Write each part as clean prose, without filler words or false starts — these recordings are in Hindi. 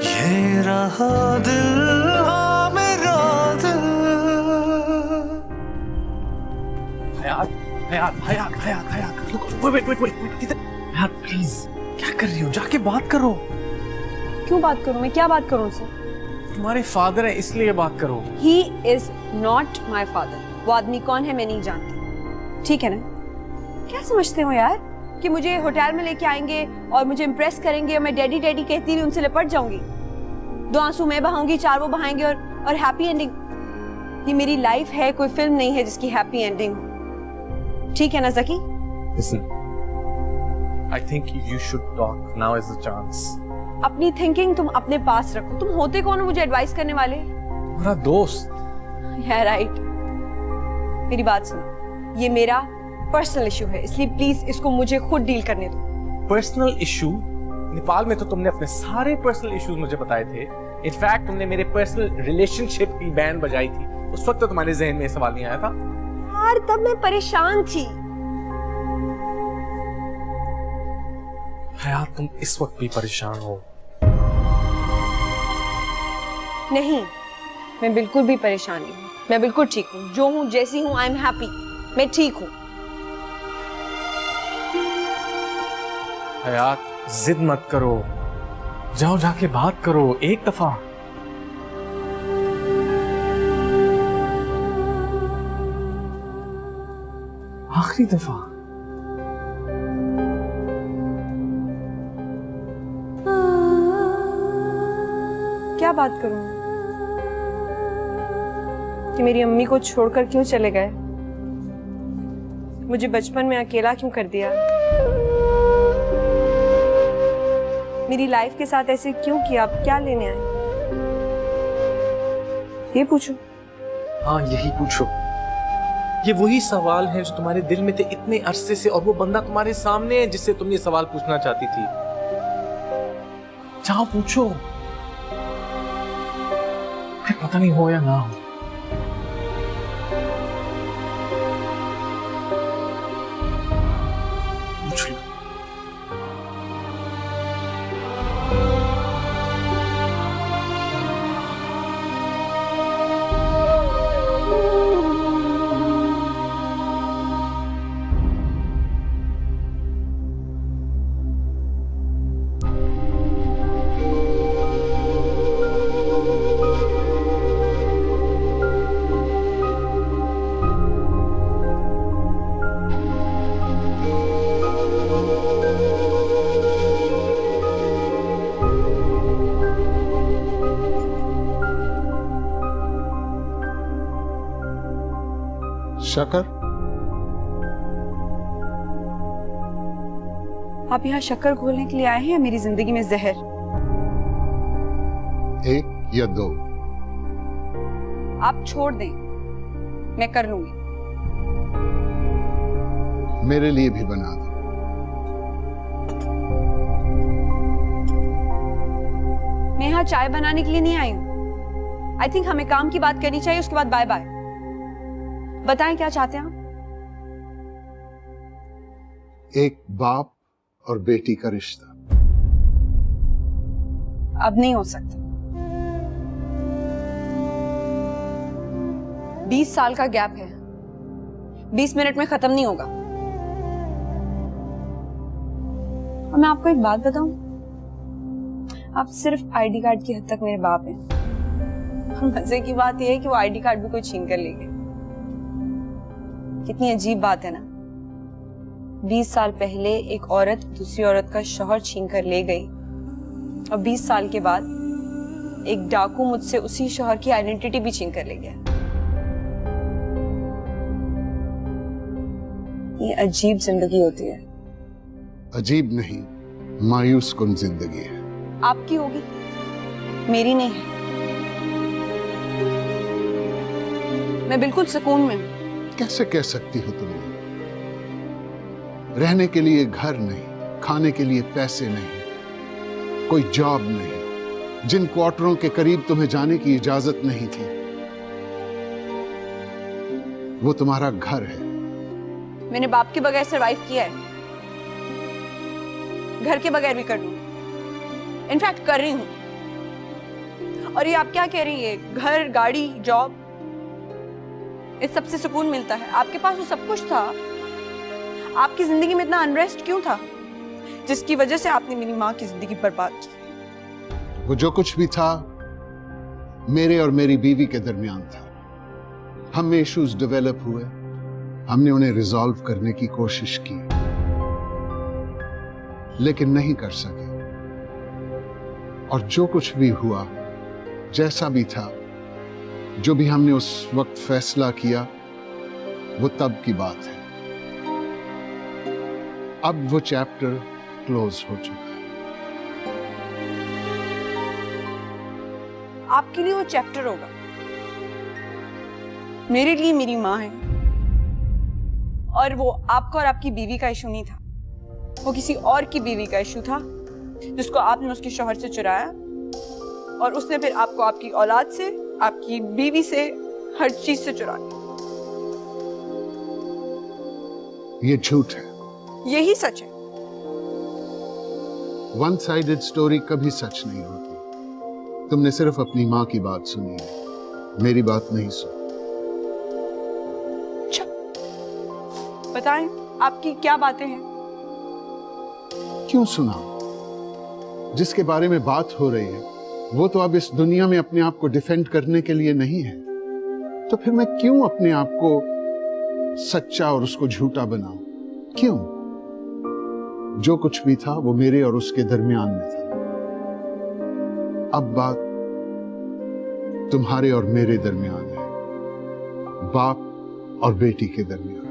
ये रहा दिल, हाँ मेरा दिल। हयात, हयात, हयात, हयात, हयात, रुको, वेट, इधर। हयात प्लीज, क्या कर रही हो? जाके बात करो। क्यों बात करूं? मैं क्या बात करूं उनसे? तुम्हारे फादर है इसलिए बात करो। He is not my father. वो आदमी कौन है मैं नहीं जानती, ठीक है ना? क्या समझते हो यार कि मुझे होटल में लेके आएंगे और मुझे इम्प्रेस करेंगे और मैं डैडी डैडी कहती हुई उनसे लिपट जाऊंगी? 2 आंसू मैं बहाऊंगी, 4 वो बहाएंगे और हैप्पी एंडिंग। ये मेरी लाइफ है, कोई फिल्म नहीं है जिसकी हैप्पी एंडिंग हो, ठीक है ना Zaki? Listen, I think you should talk. Now is the chance. अपनी थिंकिंग तुम अपने पास रखो। तुम होते कौन हो मुझे एडवाइस करने वाले? तुम्हारा दोस्त। Yeah, right. मेरी बात सुनो, ये मेरा पर्सनल इशू है, इसलिए प्लीज इसको मुझे खुद डील करने दो। Personal issue? नेपाल में तो तुमने अपने सारे पर्सनल इश्यूज मुझे बताए थे। इनफैक्ट तुमने मेरे पर्सनल रिलेशनशिप की बैंड बजाई थी, उस वक्त तो तुम्हारे जहन में ये सवाल नहीं आया था। यार तब मैं परेशान थी। हयात तुम इस वक्त भी परेशान हो? नहीं, मैं बिल्कुल भी परेशान नहीं हूँ, मैं बिल्कुल ठीक हूँ, जो हूँ जैसी हूँ, आई एम हैप्पी, मैं ठीक हूँ। हयात जिद मत करो, जाओ जाके बात करो एक दफा। आखिरी दफा। क्या बात करूं कि मेरी अम्मी को छोड़कर क्यों चले गए? मुझे बचपन में अकेला क्यों कर दिया? मेरी लाइफ के साथ ऐसे क्यों किया? आप क्या लेने आए? ये पूछो। हाँ यही पूछो। ये वही सवाल है जो तुम्हारे दिल में थे इतने अरसे से, और वो बंदा तुम्हारे सामने है जिससे तुम ये सवाल पूछना चाहती थी। जाओ पूछो, फिर पता नहीं हो या ना हो। पूछ लो। शक्कर, आप यहाँ शक्कर घोलने के लिए आए हैं या मेरी जिंदगी में जहर? 1 या 2? आप छोड़ दें, मैं कर लूंगी। मेरे लिए भी बना दो। मैं यहाँ चाय बनाने के लिए नहीं आई हूँ। आई थिंक हमें काम की बात करनी चाहिए, उसके बाद बाय बाय। बताएं क्या चाहते हैं आप? एक बाप और बेटी का रिश्ता। अब नहीं हो सकता। 20 साल का गैप है, 20 मिनट में खत्म नहीं होगा। और मैं आपको एक बात बताऊं, आप सिर्फ आईडी कार्ड की हद तक मेरे बाप हैं। मजे की बात यह है कि वो आईडी कार्ड भी कोई छीन कर ले गए। कितनी अजीब बात है ना, 20 साल पहले एक औरत दूसरी औरत का शौहर छीन कर ले गई, और 20 साल के बाद एक डाकू मुझसे उसी शौहर की आइडेंटिटी भी छीन कर ले गया। ये अजीब जिंदगी होती है। अजीब नहीं, मायूस कुन जिंदगी है। आपकी होगी, मेरी नहीं है। मैं बिल्कुल सुकून में हूं। कैसे कह सकती हो तुम? रहने के लिए घर नहीं, खाने के लिए पैसे नहीं, कोई जॉब नहीं, जिन क्वार्टरों के करीब तुम्हें जाने की इजाजत नहीं थी, वो तुम्हारा घर है। मैंने बाप के बगैर सरवाइव किया है, घर के बगैर भी कर लूं। इनफैक्ट कर रही हूं। और ये आप क्या कह रही है, घर, गाड़ी, जॉब, इस सबसे सुकून मिलता है? आपके पास वो सब कुछ था, आपकी जिंदगी में इतना अनरेस्ट क्यों था जिसकी वजह से आपने मेरी माँ की जिंदगी बर्बाद की? वो जो कुछ भी था मेरे और मेरी बीवी के दरमियान था। हम में इश्यूज डेवलप हुए, हमने उन्हें रिजॉल्व करने की कोशिश की, लेकिन नहीं कर सके। और जो कुछ भी हुआ, जैसा भी था, जो भी हमने उस वक्त फैसला किया, वो तब की बात है। अब वो चैप्टर क्लोज हो चुका है। आपके लिए वो चैप्टर होगा, मेरे लिए मेरी माँ है। और वो आपका और आपकी बीवी का इशू नहीं था, वो किसी और की बीवी का इशू था जिसको आपने उसके शौहर से चुराया, और उसने फिर आपको आपकी औलाद से, आपकी बीवी से, हर चीज से चुरा लिया। ये झूठ है। यही सच है। वन साइडेड स्टोरी कभी सच नहीं होती। तुमने सिर्फ अपनी माँ की बात सुनी है, मेरी बात नहीं सुनी। अच्छा, बताएं आपकी क्या बातें हैं? क्यों सुना? जिसके बारे में बात हो रही है वो तो अब इस दुनिया में अपने आप को डिफेंड करने के लिए नहीं है, तो फिर मैं क्यों अपने आप को सच्चा और उसको झूठा बनाऊं? क्यों? जो कुछ भी था वो मेरे और उसके दरमियान में था। अब बात तुम्हारे और मेरे दरमियान है, बाप और बेटी के दरमियान।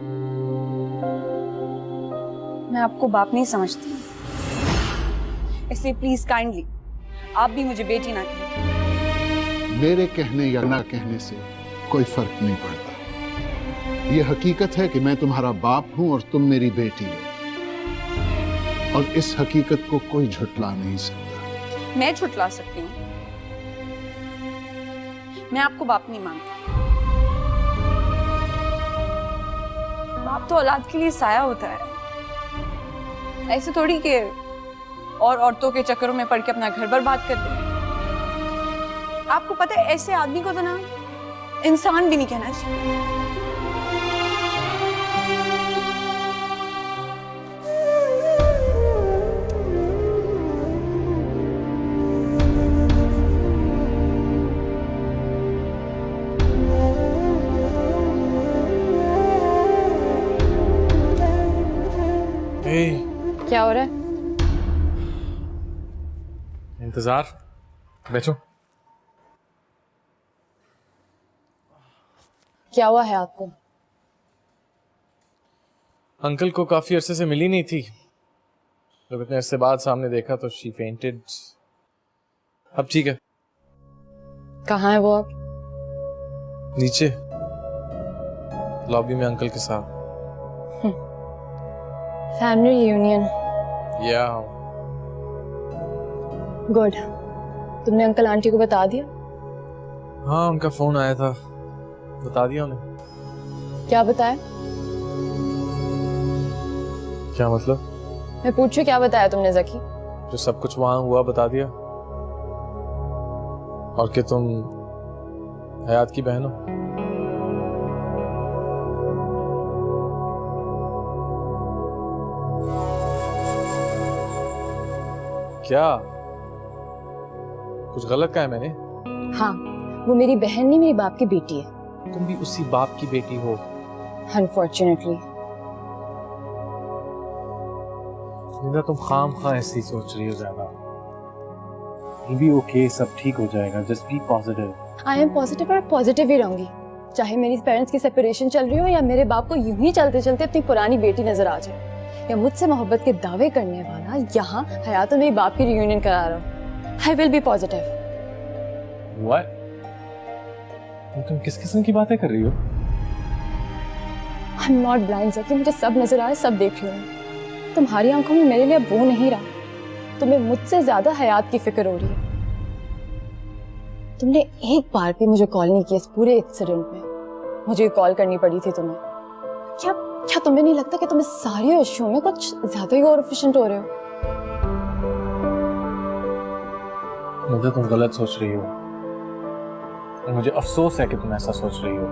मैं आपको बाप नहीं समझती, इसलिए प्लीज काइंडली आप भी मुझे बेटी ना कहें। मेरे कहने या ना कहने से कोई फर्क नहीं पड़ता। यह हकीकत है कि मैं तुम्हारा बाप हूं और तुम मेरी बेटी हो, और इस हकीकत को कोई झुठला नहीं सकता। मैं झुठला सकती हूँ, मैं आपको बाप नहीं मानती। बाप तो औलाद के लिए साया होता है, ऐसे थोड़ी कि और औरतों के चक्करों में पड़ के अपना घर बर्बाद कर दे। आपको पता है, ऐसे आदमी को तो ना इंसान भी नहीं कहना चाहिए। क्या हो रहा है? इंतजार, बैठो। क्या हुआ है आपको? अंकल को काफी अरसे से मिली नहीं थी, जब इतने अरसे बाद सामने देखा तो शी फेंटेड। अब ठीक है। कहाँ है वो अब? नीचे लॉबी में अंकल के साथ। Family reunion. या गुड। तुमने अंकल आंटी को बता दिया? हाँ, उनका फोन आया था, बता दिया उन्हें। क्या बताया? क्या मतलब? मैं पूछूं क्या बताया तुमने ज़की? जो सब कुछ वहां हुआ बता दिया, और कि तुम हयात की बहन हो। क्या कुछ गलत कहा है मैंने? हाँ, वो मेरी बहन नहीं, मेरी बाप की बेटी है। तुम भी उसी बाप की बेटी हो। अनफॉर्चुनेटली। निदा, तुम खाम ऐसे ही सोच रही हो ज्यादा। बी ओके, सब ठीक हो जाएगा, just be positive. I am positive और पॉजिटिव ही रहूंगी, चाहे मेरी पेरेंट्स की सेपरेशन चल रही हो या मेरे बाप को यूं ही चलते चलते अपनी पुरानी बेटी नजर आ जाए, या मुझसे मोहब्बत के दावे करने वाला यहाँ हयात और मेरी बाप की रियूनियन करा रहा हो। I will be positive. What? तुम किस किस्म की बातें कर रही हो? I am not blind Zaki, मुझे सब नजर आ रहा है, सब देख रही हूँ। तुम्हारी आंखों में मेरे लिए अब वो नहीं रहा, तुम्हें मुझसे ज्यादा हयात की फिक्र हो रही है। तुमने एक बार भी मुझे कॉल नहीं किया इस पूरे इंसिडेंट में, मुझे कॉल करनी पड़ी थी तुम्हें। क्या तुम्हें नहीं लगता कि तुम इस सारे इश्यू में कुछ ज्यादा ही ओवर एफिशिएंट हो रहे हो? मुझे तुम गलत सोच रही हो। और मुझे अफसोस है कि तुम ऐसा सोच रही हो।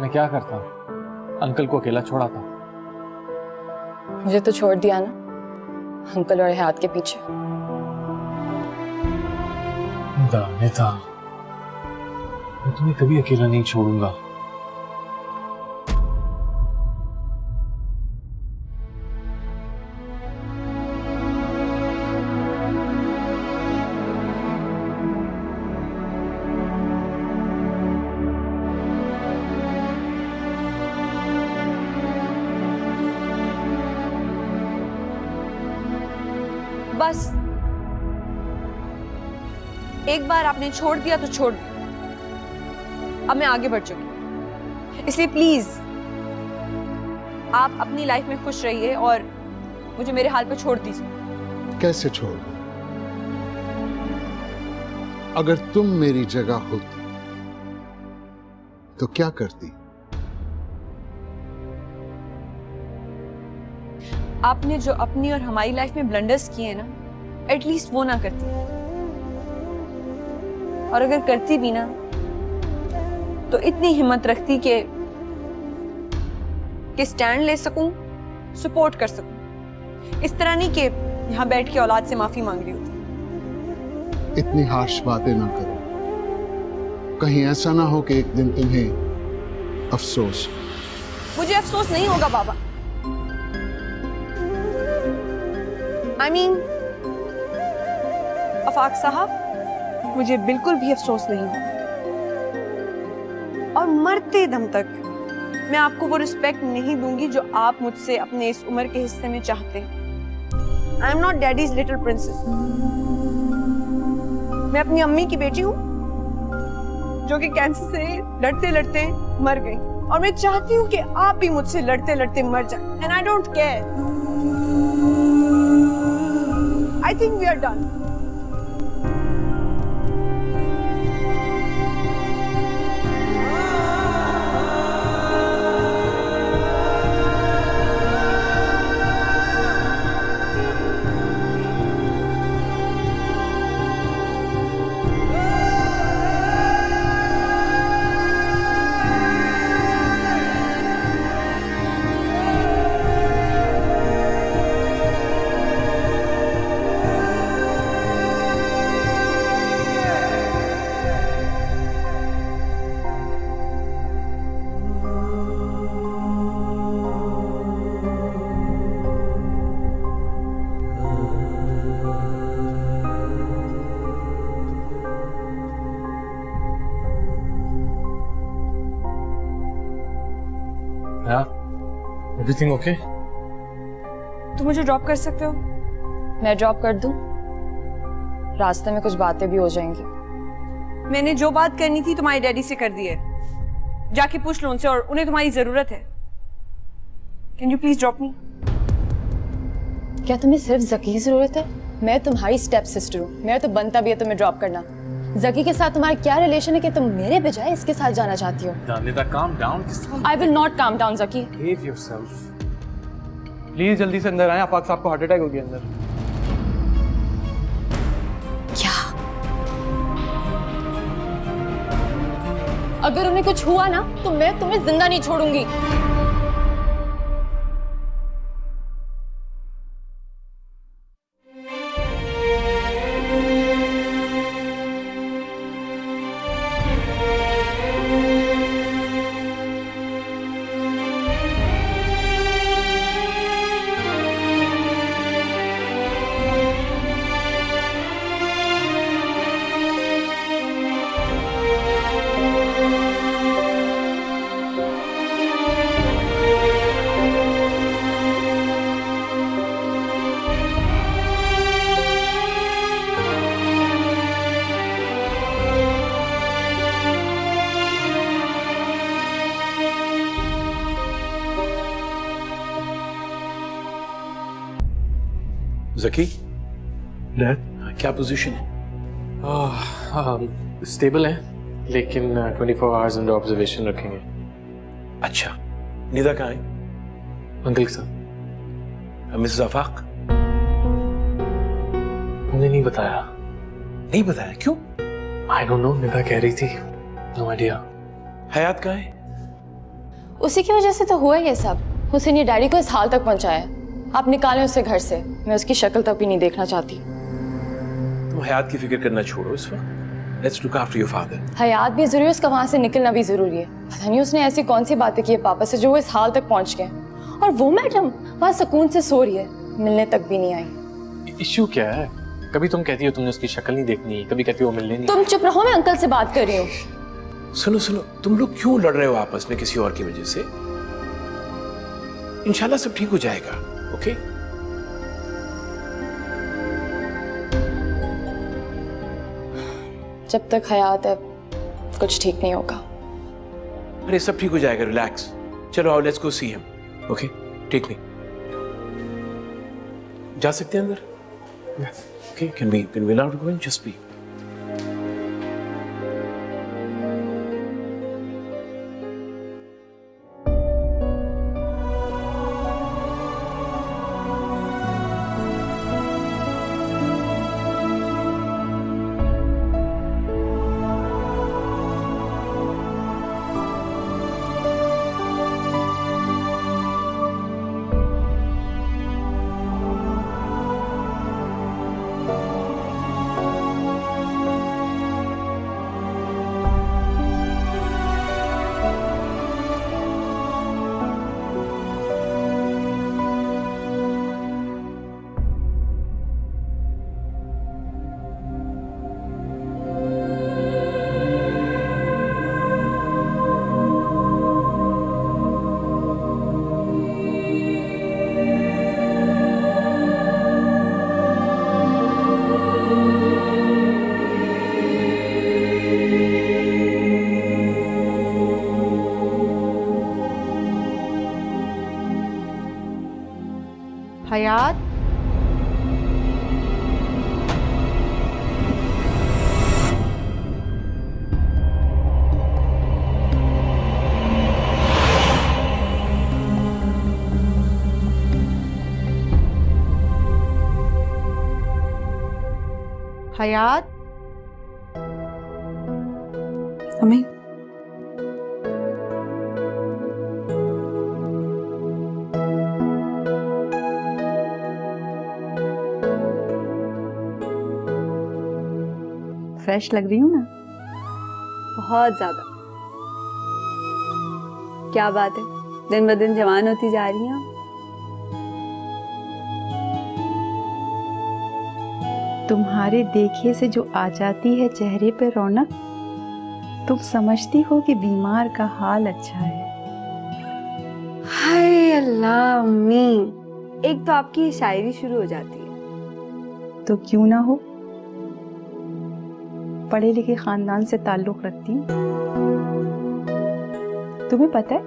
मैं क्या करता, अंकल को अकेला छोड़ा था। मुझे तो छोड़ दिया ना अंकल और हयात के पीछे। निदा, मैं तुम्हें कभी अकेला नहीं छोड़ूंगा। बस एक बार आपने छोड़ दिया तो छोड़ दिया। अब मैं आगे बढ़ चुकी, इसलिए प्लीज आप अपनी लाइफ में खुश रहिए और मुझे मेरे हाल पे छोड़ दीजिए। कैसे छोड़ दूं? अगर तुम मेरी जगह होती तो क्या करती? आपने जो अपनी और हमारी लाइफ में ब्लंडर्स किए ना, एटलीस्ट वो ना करती, और अगर करती भी ना तो इतनी हिम्मत रखती कि स्टैंड ले सकूं, सपोर्ट कर सकूं। इस तरह नहीं कि यहां बैठ के औलाद से माफी मांग रही होती। इतनी हार्श बातें ना करो, कहीं ऐसा ना हो कि एक दिन तुम्हें अफसोस। मुझे अफसोस नहीं होगा बाबा। I mean, अफाक साहब, मुझे बिल्कुल भी अफसोस नहीं होगा और मरते दम तक मैं आपको वो रिस्पेक्ट नहीं दूंगी जो आप मुझसे अपने इस उम्र के हिस्से में चाहते हैं। I am not daddies little princess. मैं अपनी अम्मी की बेटी हूँ जो कि कैंसर से लड़ते लड़ते मर गई, और मैं चाहती हूँ कि आप भी मुझसे लड़ते लड़ते मर जाएं। And I don't care. I think we are done. Everything okay? तुम मुझे ड्रॉप कर सकते हो? मैं ड्रॉप कर दूं? रास्ते में कुछ बातें भी हो जाएंगी। मैंने जो बात करनी थी तुम्हारे डैडी से कर दी है। जाके पूछ लो उनसे, और उन्हें तुम्हारी जरूरत है। Can you please drop me? क्या तुम्हें सिर्फ जकी की जरूरत है? मैं तुम्हारी स्टेप सिस्टर हूँ, मेरा तो बनता भी है तुम्हें ड्रॉप करना। जकी के साथ तुम्हारा क्या रिलेशन है कि तुम मेरे बजाय इसके साथ जाना चाहती हो? Nida, calm down. I will not calm down, Zaki. Behave yourself. Please जल्दी से अंदर आए, आफाक साहब को हार्ट अटैक हो गया अंदर। क्या? अगर उन्हें कुछ हुआ ना तो मैं तुम्हें जिंदा नहीं छोड़ूंगी। जकी, डैड, क्या पोजीशन है? स्टेबल है, लेकिन 24 आवर्स अंडर ऑब्जर्वेशन रखेंगे। अच्छा, निदा कहाँ है? अंकल के साथ। मिसेस आफाक? उन्हें नहीं बताया। नहीं बताया, क्यों? आई डोंट नो, निदा कह रही थी, नो आइडिया। हयात कहाँ है? उसी की वजह से तो हुआ ये सब। उसने ये डैडी को इस हाल तक पहुंचाया। आप निकालें उसे घर से, मैं उसकी शक्ल तक भी नहीं देखना चाहती। तुम हयात की फिक्र करना छोड़ो इस वक्त। Let's look after your father. Hayat भी जरूरी है, उसका वहां से निकलना भी जरूरी है। पता नहीं उसने ऐसी कौन सी बातें की है पापा से जो वो इस हाल तक पहुंच गए। और वो मैडम वहां सुकून से सो रही है, मिलने तक भी नहीं आई। इश्यू क्या है? कभी तुम कहती हो तुमने उसकी शक्ल नहीं देखनी, कभी कहती हो मिलने नहीं। तुम चुप रहो, मैं अंकल से बात कर रही हूँ। सुनो सुनो, तुम लोग क्यों लड़ रहे हो आपस में किसी और की वजह से? इंशाल्लाह सब ठीक हो जाएगा, ओके? जब तक हयात है कुछ ठीक नहीं होगा। अरे सब ठीक हो जाएगा, रिलैक्स। चलो आओ, let's go see him, okay? Take me. जा सकते हैं अंदर? Okay, can we allow to go in? Just be. Hayat, Hayat, अम्मी फ्रेश लग रही हूँ ना? बहुत ज्यादा। क्या बात है, दिन ब दिन जवान होती जा रही हैं आप। तुम्हारे देखे से जो आ जाती है चेहरे पे रौनक, तुम समझती हो कि बीमार का हाल अच्छा है। हाय अल्लाह अम्मी, एक तो आपकी ये शायरी शुरू हो जाती है। तो क्यों ना हो, पढ़े लिखे खानदान से ताल्लुक रखती हूँ। तुम्हें पता है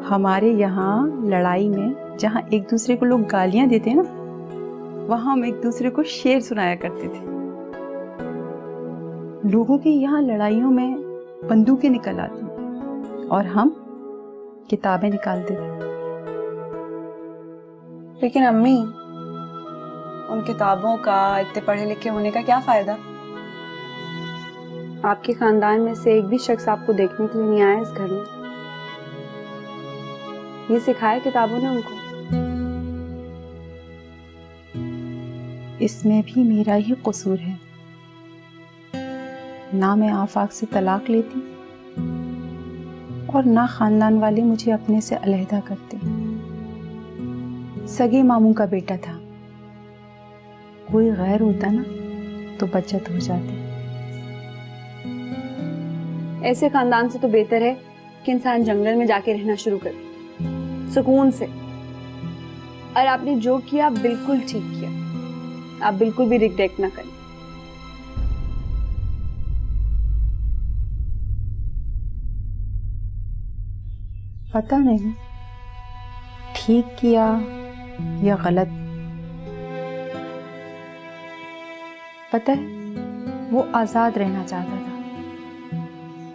हमारे यहाँ लड़ाई में जहाँ एक दूसरे को लोग गालियां देते हैं ना, वहाँ हम एक दूसरे को शेर सुनाया करते थे। लोगों के यहाँ लड़ाइयों में बंदूकें निकल आती और हम किताबें निकालते थे। लेकिन अम्मी, उन किताबों का, इतने पढ़े लिखे होने का क्या फायदा? आपके खानदान में से एक भी शख्स आपको देखने के लिए नहीं आया इस घर में। ये सिखाया किताबों ने उनको। इसमें भी मेरा ही कसूर है। ना मैं आफाक से तलाक लेती और ना खानदान वाले मुझे अपने से अलहदा करते। सगे मामू का बेटा था, कोई गैर होता ना तो बचत हो जाती। ऐसे खानदान से तो बेहतर है कि इंसान जंगल में जाके रहना शुरू कर दे, सुकून से। और आपने जो किया बिल्कुल ठीक किया, आप बिल्कुल भी रिग्रेट ना करें। पता नहीं ठीक किया या गलत। पता है वो आजाद रहना चाहता था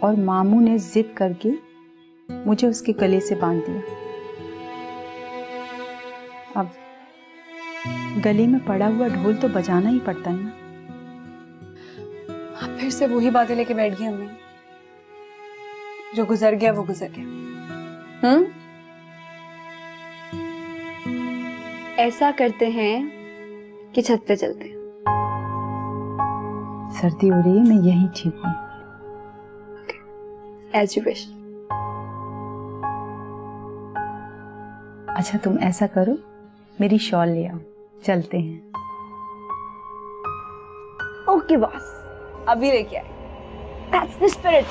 और मामू ने जिद करके मुझे उसके गले से बांध दिया। अब गले में पड़ा हुआ ढोल तो बजाना ही पड़ता है ना। अब फिर से वही बातें लेके बैठ गई अम्मी। जो गुजर गया वो गुजर गया। ऐसा करते हैं कि छत पे चलते हैं। सर्दी हो रही है, मैं यहीं ठीक हूँ। As you wish. अच्छा तुम ऐसा करो, मेरी शॉल ले आओ, चलते हैं। ओके बॉस, अभी लेके आए। That's the spirit.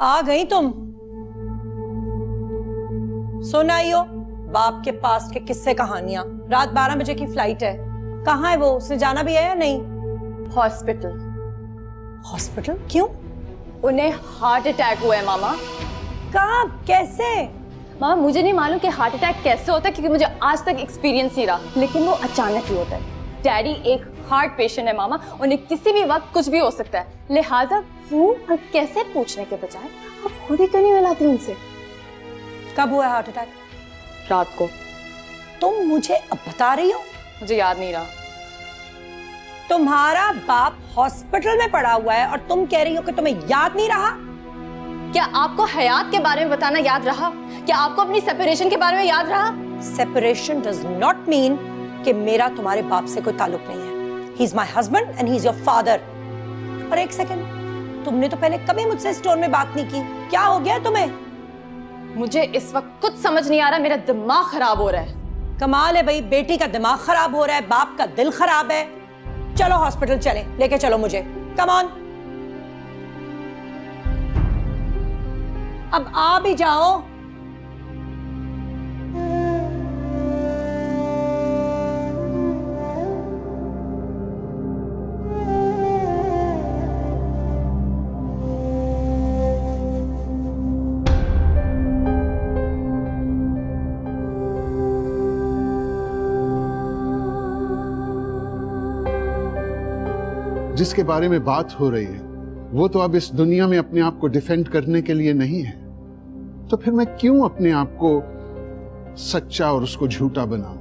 आ गई तुम? सुन आई हो बाप के पास के किस्से कहानियां। रात 12 बजे की फ्लाइट है। कहाँ है वो? उसने जाना भी है या नहीं? हॉस्पिटल। हॉस्पिटल? क्यों? उन्हें हार्ट अटैक हुआ है मामा। कब? कैसे? मामा मुझे नहीं मालूम कि हार्ट अटैक कैसे होता है, क्योंकि मुझे आज तक एक्सपीरियंस ही रहा, लेकिन वो अचानक ही होता है। डैडी एक हार्ट पेशेंट है मामा, उन्हें किसी भी वक्त कुछ भी हो सकता है, लिहाजा वो और कैसे पूछने के बजाय आप खुद ही क्यों नहीं मिलाती उनसे? कब हुआ हार्ट अटैक? रात को। तुम मुझे अब बता रही हो? मुझे याद नहीं रहा। तुम्हारा बाप हॉस्पिटल में पड़ा हुआ है और तुम कह रही हो कि तुम्हें याद नहीं रहा? क्या आपको हयात के बारे में बताना याद रहा? क्या आपको अपनी सेपरेशन के बारे में याद रहा? सेपरेशन डज नॉट मीन कि मेरा तुम्हारे बाप से कोई ताल्लुक नहीं है। He is my husband and he is your father. और एक सेकेंड, तुमने तो पहले कभी मुझसे इस टोन में बात नहीं की। क्या हो गया तुम्हें? मुझे इस वक्त कुछ समझ नहीं आ रहा, मेरा दिमाग खराब हो रहा है। कमाल है भाई, बेटी का दिमाग खराब हो रहा है, बाप का दिल खराब है। चलो हॉस्पिटल चले, लेके चलो मुझे। कम ऑन, अब आ भी जाओ। जिसके बारे में बात हो रही है वो तो अब इस दुनिया में अपने आप को डिफेंड करने के लिए नहीं है, तो फिर मैं क्यों अपने आप को सच्चा और उसको झूठा बनाऊं?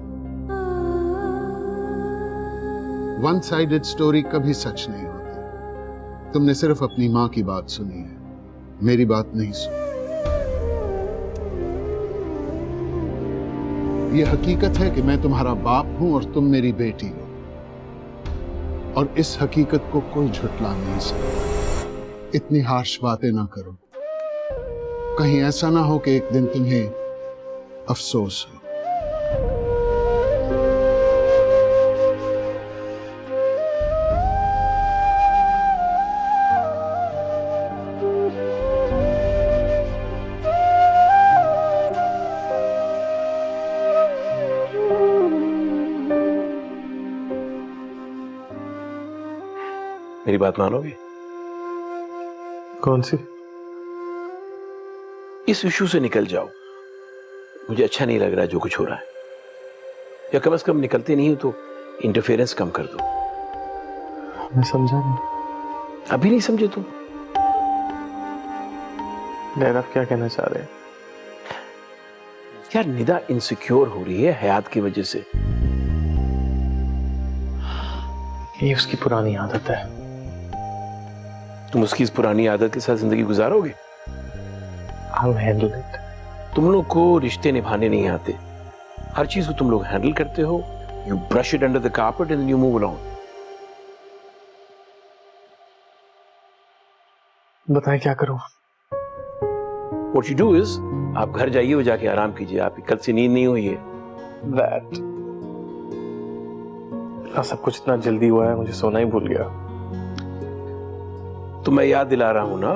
वन साइडेड स्टोरी कभी सच नहीं होती। तुमने सिर्फ अपनी मां की बात सुनी है, मेरी बात नहीं सुनी। यह हकीकत है कि मैं तुम्हारा बाप हूं और तुम मेरी बेटी हो, और इस हकीकत को कोई झुठला नहीं सकता। इतनी हार्श बातें ना करो, कहीं ऐसा ना हो कि एक दिन तुम्हें अफसोस हो। मेरी बात मानोगे? कौन सी? इस इशू से निकल जाओ। मुझे अच्छा नहीं लग रहा जो कुछ हो रहा है, या कम से कम निकलते नहीं हो तो इंटरफेरेंस कम कर दो। मैं समझा नहीं। अभी नहीं समझे तुम? डैड आप क्या कहना चाह रहे हैं? यार निदा इनसिक्योर हो रही है हयात की वजह से। ये उसकी पुरानी आदत है। तुम उसकी इस पुरानी आदत के साथ जिंदगी गुजारोगे? I'll handle it. तुम लोग को रिश्ते निभाने नहीं आते, हर चीज को तुम लोग हैंडल करते हो। You brush it under the carpet and you move along. बताएं क्या करूं? What you do is, आप घर जाइए और जाके आराम कीजिए। आपकी कल से नींद नहीं हुई है। That सब कुछ इतना जल्दी हुआ है, मुझे सोना ही भूल गया। तो मैं याद दिला रहा हूं ना,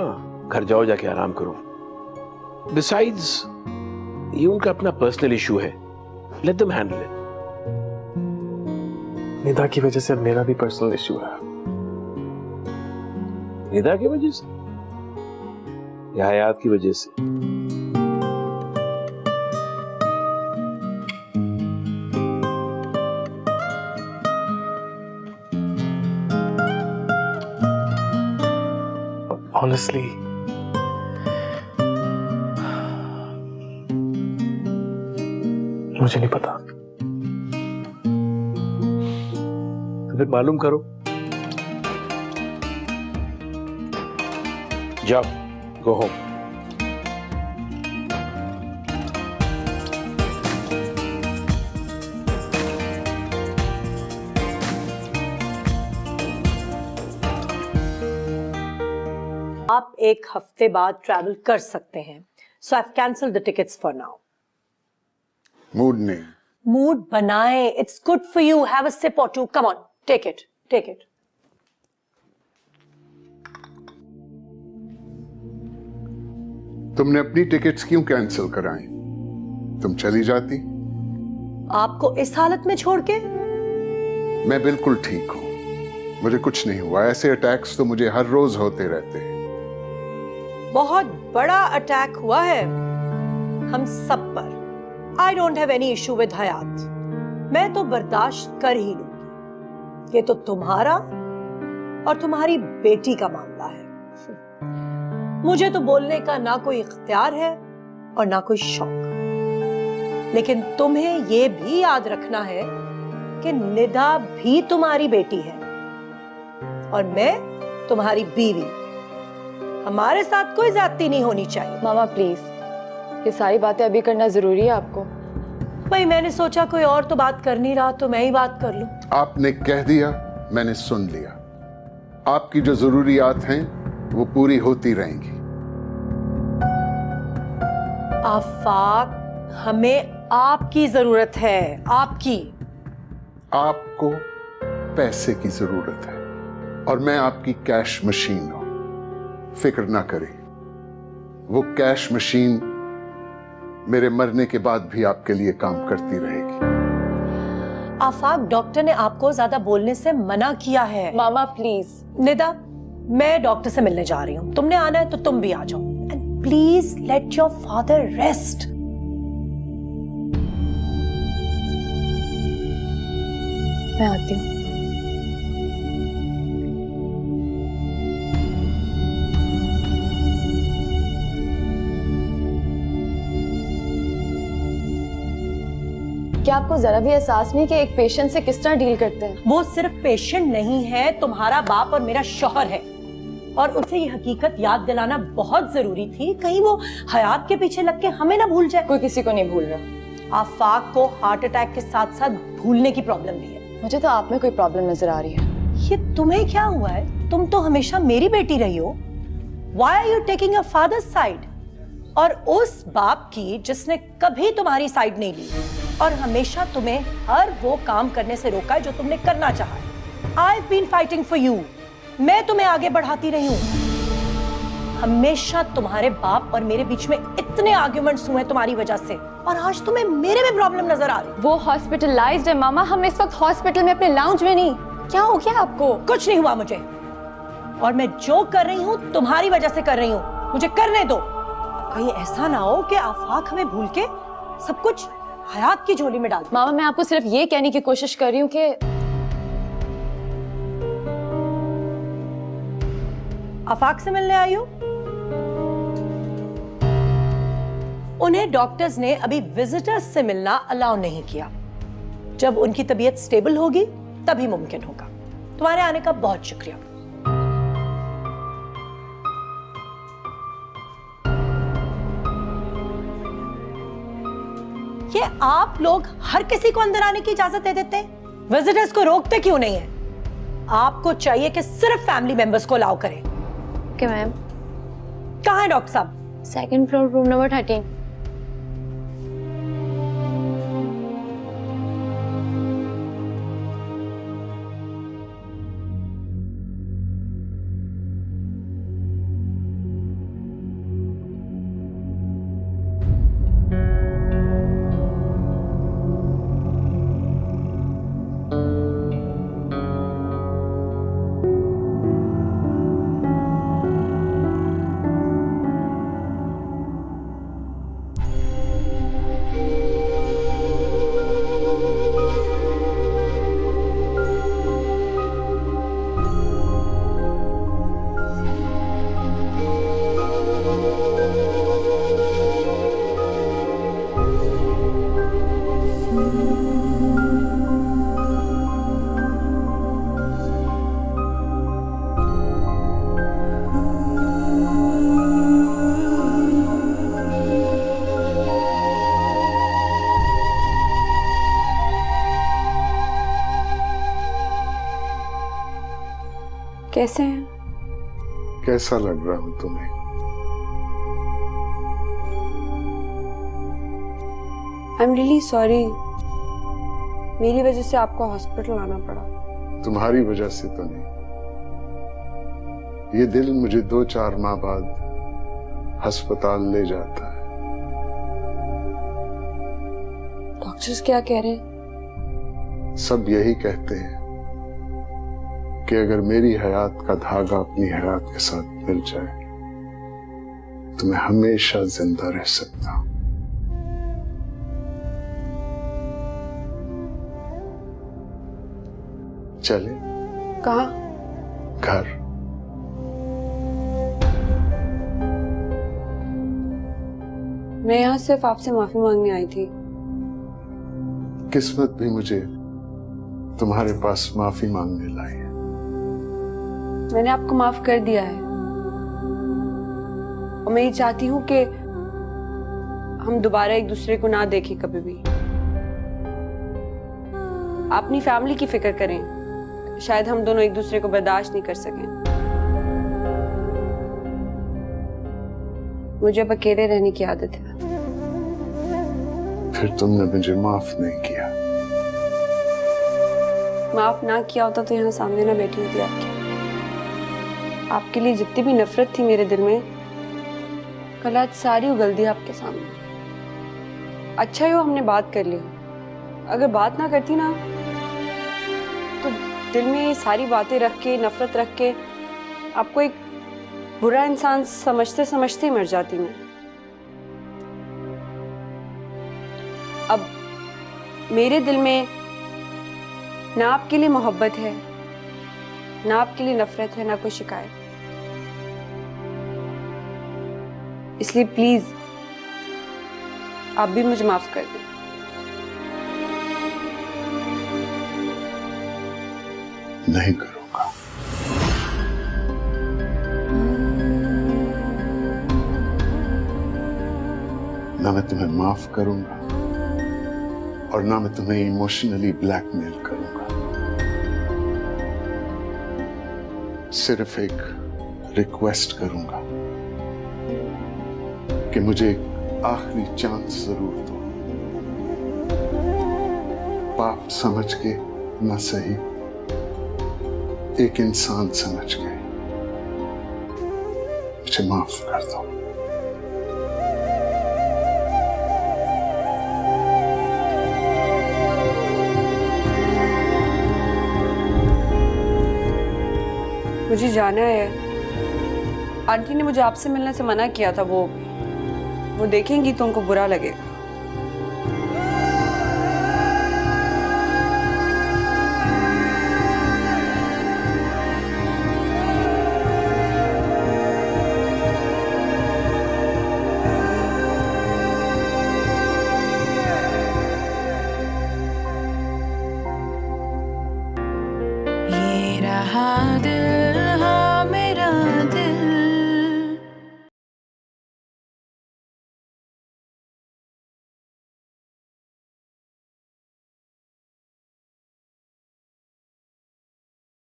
घर जाओ, जाके आराम करो। बिसाइड्स ये उनका अपना पर्सनल इशू है, let them handle it. Nida की वजह से अब मेरा भी पर्सनल इशू है। निदा की वजह से या हयात की वजह से? Honestly, मुझे नहीं पता। तो फिर मालूम करो। जाओ, गो होम। आप एक हफ्ते बाद ट्रैवल कर सकते हैं, so I have cancelled the tickets for now. Mood नहीं। मूड बनाए, it's good for you. Have a sip or two, come on, take it, take it. तुमने अपनी टिकट्स क्यों कैंसिल कराई? तुम चली जाती। आपको इस हालत में छोड़ के? मैं बिल्कुल ठीक हूं, मुझे कुछ नहीं हुआ। ऐसे अटैक्स तो मुझे हर रोज होते रहते हैं। बहुत बड़ा अटैक हुआ है हम सब पर। I don't have any issue with Hayat, मैं तो बर्दाश्त कर ही लूंगी। ये तो तुम्हारा और तुम्हारी बेटी का मामला है। मुझे तो बोलने का ना कोई इख्तियार है और ना कोई शौक, लेकिन तुम्हें ये भी याद रखना है कि निदा भी तुम्हारी बेटी है और मैं तुम्हारी बीवी। हमारे साथ कोई ज्यादती नहीं होनी चाहिए। मामा प्लीज, ये सारी बातें अभी करना जरूरी है आपको? भाई मैंने सोचा कोई और तो बात कर नहीं रहा तो मैं ही बात कर लूं। आपने कह दिया, मैंने सुन लिया। आपकी जो जरूरियात हैं वो पूरी होती रहेंगी। आफाक, हमें आपकी जरूरत है, आपकी। आपको पैसे की जरूरत है और मैं आपकी कैश मशीन हूं। फिक्र ना करें, वो कैश मशीन मेरे मरने के बाद भी आपके लिए काम करती रहेगी। आफाक, डॉक्टर ने आपको ज्यादा बोलने से मना किया है। मामा प्लीज। निदा, मैं डॉक्टर से मिलने जा रही हूँ, तुमने आना है तो तुम भी आ जाओ। And please let your father rest. मैं आती हूँ। क्या आपको जरा भी एहसास नहीं कि एक पेशेंट से किस तरह डील करते हैं? वो सिर्फ पेशेंट नहीं है, तुम्हारा बाप और मेरा शौहर है, और उसे ये हकीकत याद दिलाना बहुत जरूरी थी, कहीं वो हयात के पीछे लग के हमें ना भूल जाए। कोई किसी को नहीं भूल रहा। आफाक को हार्ट अटैक के साथ साथ भूलने की प्रॉब्लम भी है। मुझे तो आप में कोई प्रॉब्लम नजर आ रही है। ये तुम्हें क्या हुआ है? तुम तो हमेशा मेरी बेटी रही हो। Why are you taking your father's side? और उस बाप की जिसने कभी तुम्हारी साइड नहीं ली और हमेशा तुम्हें हर वो काम करने से रोका है जो तुमने करना चाहा है। I've been fighting for you. मैं तुम्हें आगे बढ़ाती रही हूँ। हमेशा तुम्हारे बाप और मेरे बीच में इतने आर्ग्यूमेंट्स हुए तुम्हारी वजह से, और आज तुम्हें मेरे में प्रॉब्लम नजर आ रही। वो हॉस्पिटलाइज्ड है मामा, हम इस वक्त हॉस्पिटल में अपने लाउंज में नहीं। क्या हो गया आपको? कुछ नहीं हुआ मुझे, और मैं जो कर रही हूँ तुम्हारी वजह से कर रही हूँ। मुझे करने दो। कहीं ऐसा ना हो कि आफाक हमें भूल के सब कुछ हयात की झोली में डाल। मामा मैं आपको सिर्फ ये कहने की कोशिश कर रही हूँ कि आफाक से मिलने आई हो? उन्हें डॉक्टर्स ने अभी विजिटर्स से मिलना अलाउ नहीं किया। जब उनकी तबीयत स्टेबल होगी तभी मुमकिन होगा। तुम्हारे आने का बहुत शुक्रिया। ये आप लोग हर किसी को अंदर आने की इजाजत दे देते हैं, विजिटर्स को रोकते क्यों नहीं है? आपको चाहिए कि सिर्फ फैमिली मेंबर्स को अलाउ करें। Okay ma'am. कहाँ है डॉक्टर साहब? Second floor, room number 13। कैसे हैं? कैसा लग रहा हूं तुम्हें? आई एम रियली सॉरी, मेरी वजह से आपको हॉस्पिटल आना पड़ा। तुम्हारी वजह से तो नहीं। ये दिल मुझे 2-4 माह बाद अस्पताल ले जाता है। डॉक्टर्स क्या कह रहे हैं? सब यही कहते हैं कि अगर मेरी हयात का धागा अपनी हयात के साथ मिल जाए तो मैं हमेशा जिंदा रह सकता हूं। चले? कहाँ? घर। मैं यहाँ सिर्फ आपसे माफी मांगने आई थी। किस्मत भी मुझे तुम्हारे पास माफी मांगने लाई है। मैंने आपको माफ कर दिया है और मैं ये चाहती हूँ कि हम दोबारा एक दूसरे को ना देखें कभी भी। आप अपनी फैमिली की फिक्र करें, शायद हम दोनों एक दूसरे को बर्दाश्त नहीं कर सकें। मुझे अब अकेले रहने की आदत है। फिर तुमने मुझे माफ नहीं किया। माफ ना किया होता तो यहाँ सामने ना बैठी होती आपके लिए जितनी भी नफरत थी मेरे दिल में, कल आज सारी उगल दी आपके सामने। अच्छा ही हो हमने बात कर ली। अगर बात ना करती ना तो दिल में ये सारी बातें रख के, नफरत रख के आपको एक बुरा इंसान समझते समझते ही मर जाती मैं। अब मेरे दिल में ना आपके लिए मोहब्बत है, ना आपके लिए नफरत है, ना कोई शिकायत। इसलिए प्लीज आप भी मुझे माफ कर दें। नहीं करूंगा। ना मैं तुम्हें माफ करूंगा और ना मैं तुम्हें इमोशनली ब्लैकमेल करूंगा। सिर्फ एक रिक्वेस्ट करूंगा कि मुझे एक आखिरी चांस जरूर दो। पाप समझ के ना सही, एक इंसान समझ के मुझे माफ कर दो। मुझे जाना है। आंटी ने मुझे आपसे मिलने से मना किया था। वो देखेंगी तो उनको बुरा लगेगा।